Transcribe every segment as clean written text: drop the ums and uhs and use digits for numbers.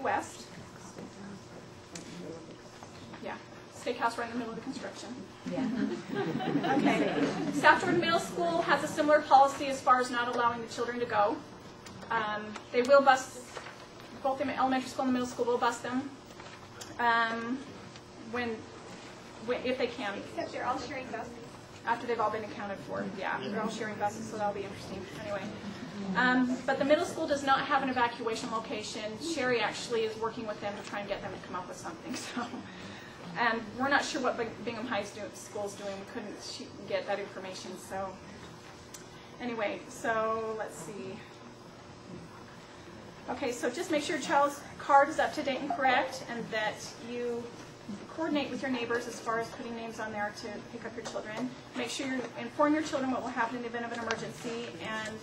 West. Yeah, steakhouse right in the middle of the construction. Yeah. Okay. South Jordan Middle School has a similar policy as far as not allowing the children to go. They will bus, both the elementary school and the middle school will bus them if they can. Except they're all sharing buses. After they've all been accounted for. Yeah, they're all sharing buses, so that'll be interesting. Anyway. But the middle school does not have an evacuation location. Sherry actually is working with them to try and get them to come up with something. So, and we're not sure what Bingham High School's doing. We couldn't get that information. So, anyway, so let's see. Okay, so just make sure your child's card is up to date and correct, and that you coordinate with your neighbors as far as putting names on there to pick up your children. Make sure you inform your children what will happen in the event of an emergency, and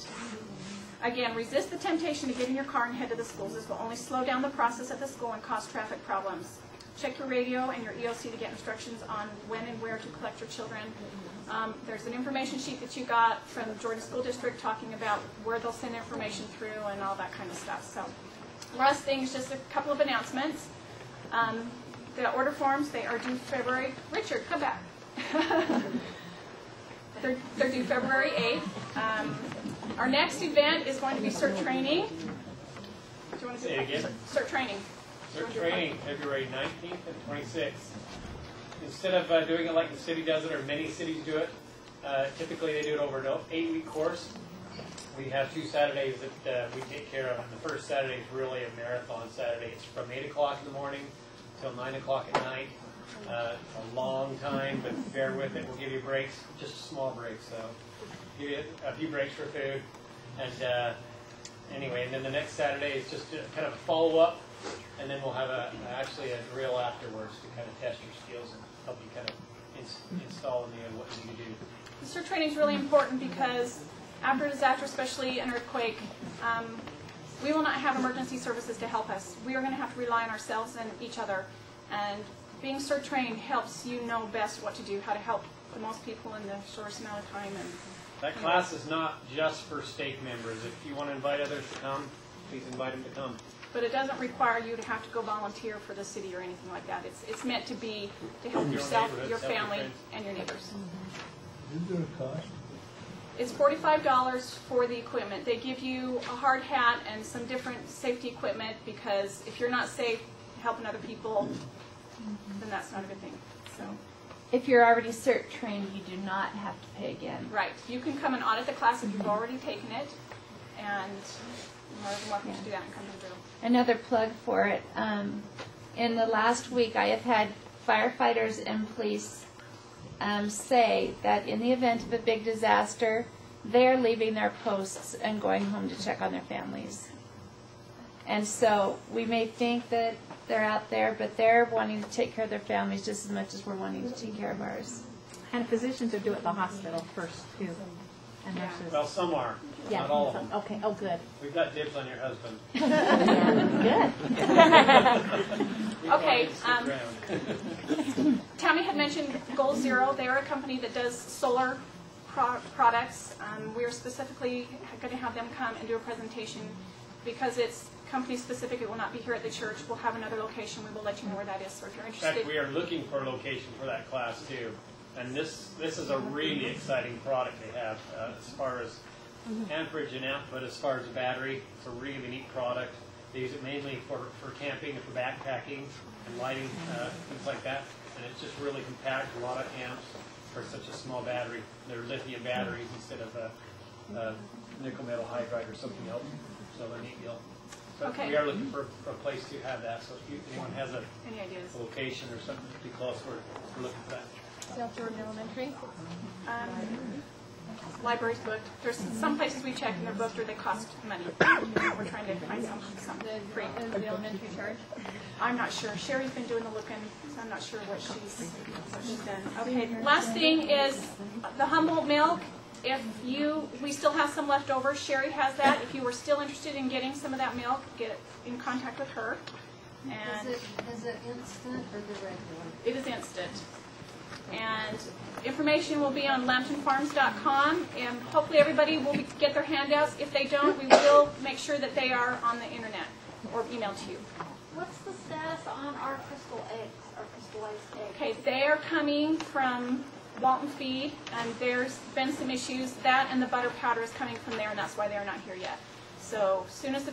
again, resist the temptation to get in your car and head to the schools. This will only slow down the process at the school and cause traffic problems. Check your radio and your EOC to get instructions on when and where to collect your children. There's an information sheet that you got from the Jordan School District talking about where they'll send information through and all that kind of stuff. So, last thing is just a couple of announcements. The order forms, they are due February. Richard, come back. They're due February 8th. Our next event is going to be CERT training. Do you want to say it again? CERT training. CERT training, February 19th and 26th. Instead of doing it like the city does it, or many cities do it, typically they do it over an 8-week course. We have 2 Saturdays that we take care of. The first Saturday is really a marathon Saturday. It's from 8 o'clock in the morning till 9 o'clock at night. A long time, but bear with it. We'll give you breaks, just small breaks. So give you a few breaks for food. And anyway, and then the next Saturday is just kind of a follow-up, and then we'll have actually a drill afterwards to kind of test your skills and help you kind of install in the what you do. The CERT training is really important because after a disaster, especially an earthquake, we will not have emergency services to help us. We are going to have to rely on ourselves and each other. And being CERT trained helps you know best what to do, how to help the most people in the shortest amount of time. And that class is not just for stake members. If you want to invite others to come, please invite them to come. But it doesn't require you to have to go volunteer for the city or anything like that. It's meant to be to help yourself, your family, and your neighbors. Is there a cost? It's $45 for the equipment. They give you a hard hat and some different safety equipment because if you're not safe helping other people, then that's not a good thing. So, if you're already CERT trained, you do not have to pay again. right. You can come and audit the class if you've already taken it, and you're more than welcome to do that and come to the drill. Another plug for it. In the last week, I have had firefighters and police say that in the event of a big disaster, they're leaving their posts and going home to check on their families. And so we may think that they're out there, but they're wanting to take care of their families just as much as we're wanting to take care of ours. And physicians will do it at the hospital first, too. And nurses. Well, some are, Yeah, not all of them. Okay, oh, good. We've got dibs on your husband. Good. Okay. Tammy had mentioned Goal Zero. They're a company that does solar products. We are specifically going to have them come and do a presentation because it's company specific. It will not be here at the church. We'll have another location. We will let you know where that is. So if you're In interested. fact, we are looking for a location for that class too. And this is a really exciting product they have as far as amperage and output, as far as the battery. It's a really neat product. They use it mainly for camping and for backpacking and lighting, things like that. And it's just really compact, a lot of amps for such a small battery. They're lithium batteries instead of nickel metal hydride or something else. So they're a neat deal. But Okay. we are looking for a place to have that. So if anyone has a Any ideas? location or something to be close, we're looking for that. South Jordan Elementary. Libraries booked. There's some places we check and they're booked or they cost money. We're trying to find something free. Is the elementary charge? I'm not sure. Sherry's been doing the looking, so I'm not sure what she's done. Okay, last thing is the Humboldt milk. We still have some left over. Sherry has that. If you were still interested in getting some of that milk, get in contact with her. And Is it instant or the regular? it is instant. And information will be on lambtonfarms.com, and hopefully everybody will get their handouts. If they don't, we will make sure that they are on the internet or emailed to you. What's the status on our crystal eggs, our crystallized eggs? Okay, they're coming from Walton Feed, and there's been some issues. That and the butter powder is coming from there, and that's why they're not here yet. So as soon as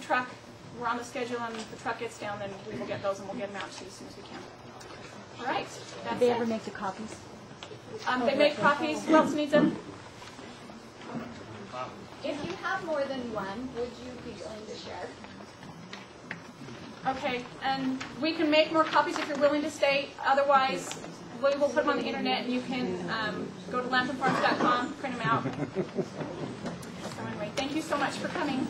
we're on the schedule and the truck gets down, then we will get those and we'll get them out to you as soon as we can. All right, that's They it. ever make the copies? They make copies. Who else needs them? If you have more than one, would you be willing to share? Okay, and we can make more copies if you're willing to stay. Otherwise, we will put them on the internet, and you can go to lambtonfarms.com, print them out. So anyway, thank you so much for coming.